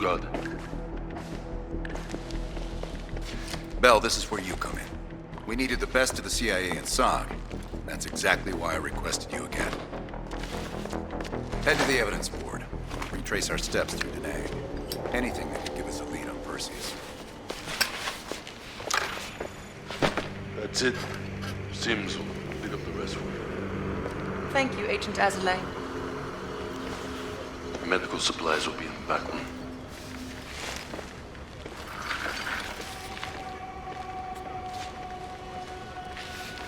Good. Bell, this is where you come in. We needed the best of the CIA in SOG. That's exactly why I requested you again. Head to the evidence board. Retrace our steps through Da Nang. Anything that could give us a lead on Perseus. That's it. Sims will pick up the rest for you. Thank you, Agent Azalea. Medical supplies will be in the back room.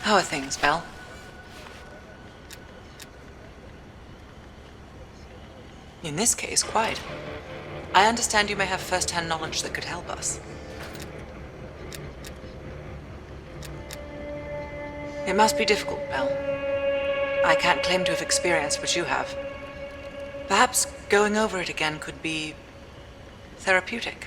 How are things, Belle? In this case, quite. I understand you may have first-hand knowledge that could help us. It must be difficult, Belle. I can't claim to have experienced what you have. Perhaps going over it again could be therapeutic.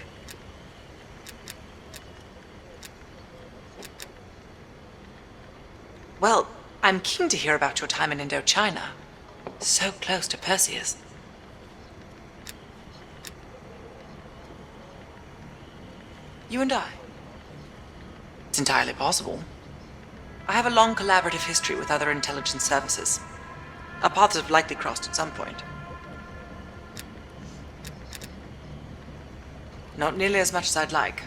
Well, I'm keen to hear about your time in Indochina. So close to Perseus. You and I. It's entirely possible. I have a long collaborative history with other intelligence services. Our paths have likely crossed at some point. Not nearly as much as I'd like.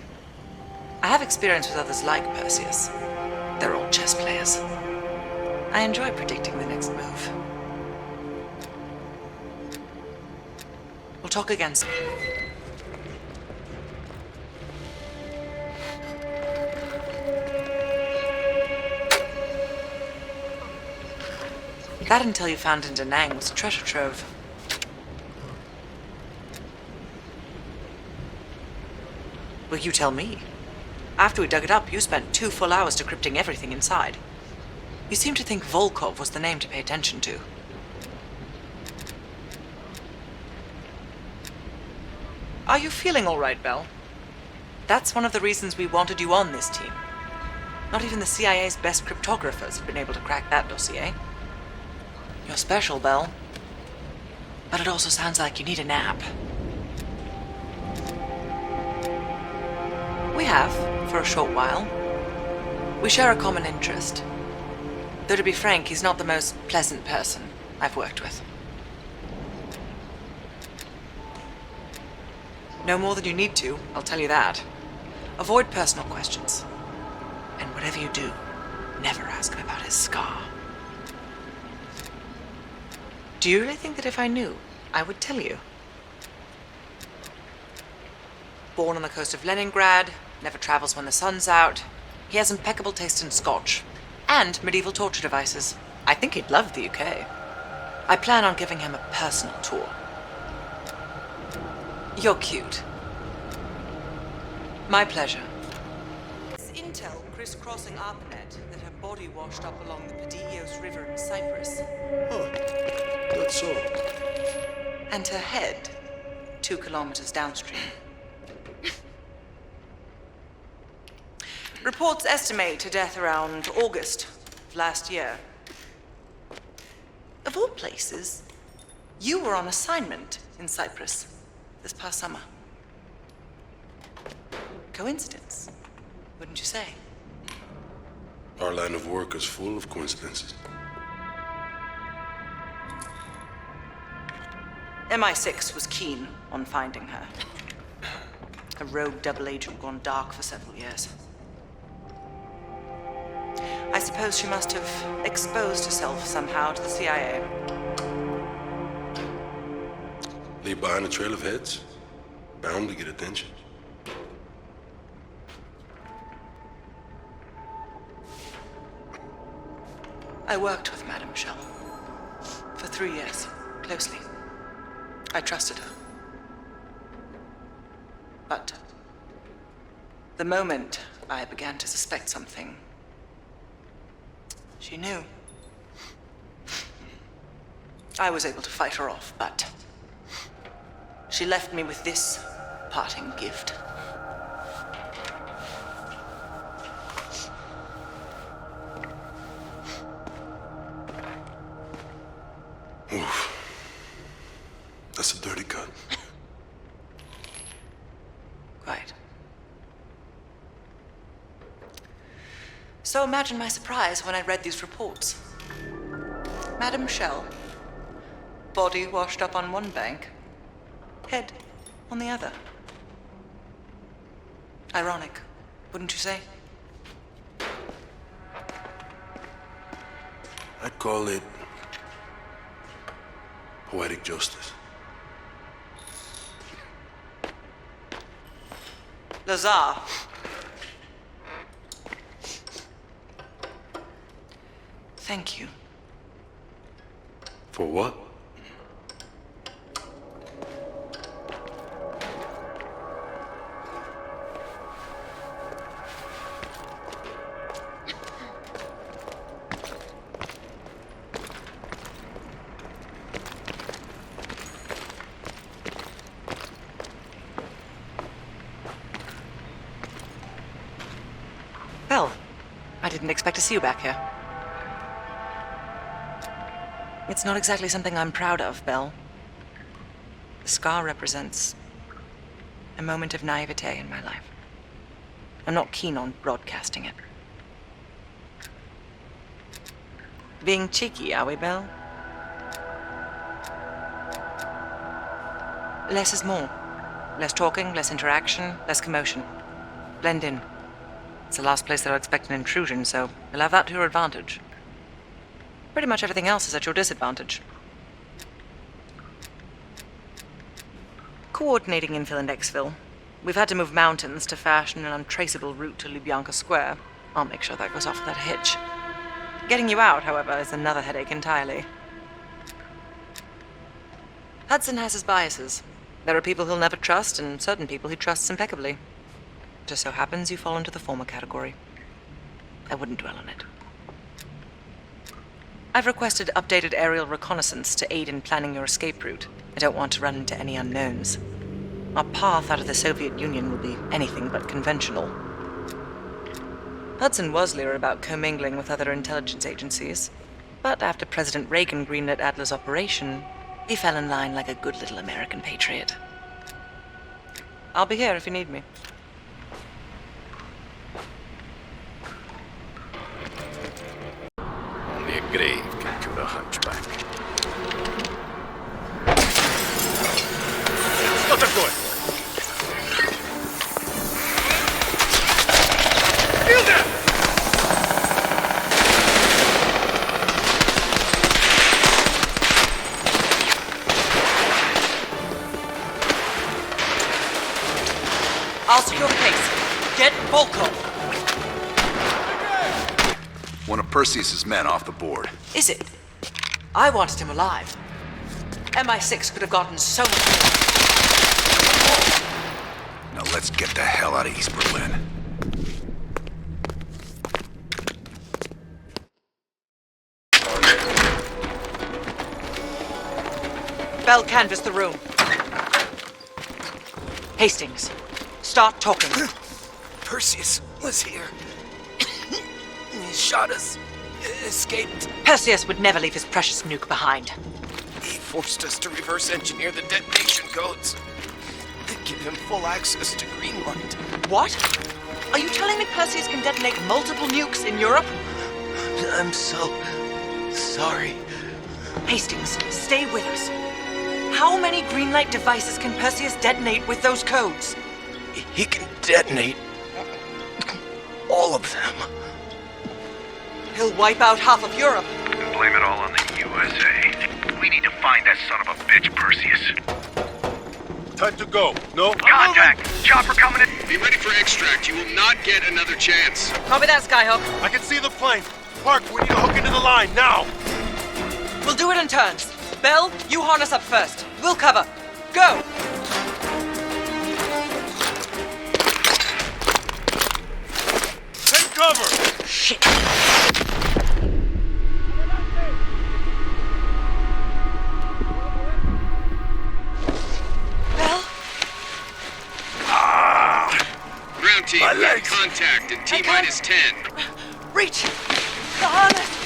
I have experience with others like Perseus. They're all chess players. I enjoy predicting the next move. We'll talk again soon. That intel you found in Da Nang was a treasure trove. Well, you tell me. After we dug it up, you spent 2 full hours decrypting everything inside. You seem to think Volkov was the name to pay attention to. Are you feeling all right, Belle? That's one of the reasons we wanted you on this team. Not even the CIA's best cryptographers have been able to crack that dossier. You're special, Belle. But it also sounds like you need a nap. We have, for a short while. We share a common interest. Though to be frank, he's not the most pleasant person I've worked with. No more than you need to, I'll tell you that. Avoid personal questions. And whatever you do, never ask him about his scar. Do you really think that if I knew, I would tell you? Born on the coast of Leningrad, never travels when the sun's out. He has impeccable taste in scotch. And medieval torture devices. I think he'd love the UK. I plan on giving him a personal tour. You're cute. My pleasure. This intel crisscrossing ARPANET that her body washed up along the Padios River in Cyprus. Oh, that's so. And her head 2 kilometers downstream. Reports estimate her death around August of last year. Of all places, you were on assignment in Cyprus this past summer. Coincidence, wouldn't you say? Our line of work is full of coincidences. MI6 was keen on finding her. A rogue double agent gone dark for several years. I suppose she must have exposed herself somehow to the CIA. Leave behind a trail of heads. Bound to get attention. I worked with Madame Shell for 3 years, closely. I trusted her. But the moment I began to suspect something, she knew. I was able to fight her off, but she left me with this parting gift. Oof. That's a dirty cut. Right. So imagine my surprise when I read these reports. Madame Shell. Body washed up on one bank. Head on the other. Ironic, wouldn't you say? I'd call it poetic justice. Lazar. Thank you. For what? Belle, I didn't expect to see you back here. It's not exactly something I'm proud of, Belle. The scar represents a moment of naivete in my life. I'm not keen on broadcasting it. Being cheeky, are we, Belle? Less is more. Less talking, less interaction, less commotion. Blend in. It's the last place that I'll expect an intrusion, so you'll have that to your advantage. Pretty much everything else is at your disadvantage. Coordinating infill and exfil. We've had to move mountains to fashion an untraceable route to Lubyanka Square. I'll make sure that goes off without a hitch. Getting you out, however, is another headache entirely. Hudson has his biases. There are people he'll never trust, and certain people he trusts impeccably. Just so happens you fall into the former category. I wouldn't dwell on it. I've requested updated aerial reconnaissance to aid in planning your escape route. I don't want to run into any unknowns. Our path out of the Soviet Union will be anything but conventional. Hudson was leery about commingling with other intelligence agencies, but after President Reagan greenlit Adler's operation, he fell in line like a good little American patriot. I'll be here if you need me. Only a grave can cure a hunchback. Что такое? I'll secure the case. Get Volko. One of Perseus's men off the board. Is it? I wanted him alive. MI6 could have gotten so much more. Now let's get the hell out of East Berlin. Bell, canvass the room. Hastings, start talking. Perseus was here. He shot us. Escaped. Perseus would never leave his precious nuke behind. He forced us to reverse engineer the detonation codes. Give him full access to Greenland. What? Are you telling me Perseus can detonate multiple nukes in Europe? I'm so sorry. Hastings, stay with us. How many Greenlight devices can Perseus detonate with those codes? He can detonate all of them. He'll wipe out half of Europe. And blame it all on the USA. We need to find that son of a bitch, Perseus. Time to go. No? Contact! Chopper coming in. Be ready for extract. You will not get another chance. Copy that, Skyhook. I can see the plane. Park, we need to hook into the line, now! We'll do it in turns. Bell, you harness up first. We'll cover. Go! Take cover! Shit. Bell? Ground team, we have contact in T-minus 10. Reach! The harness!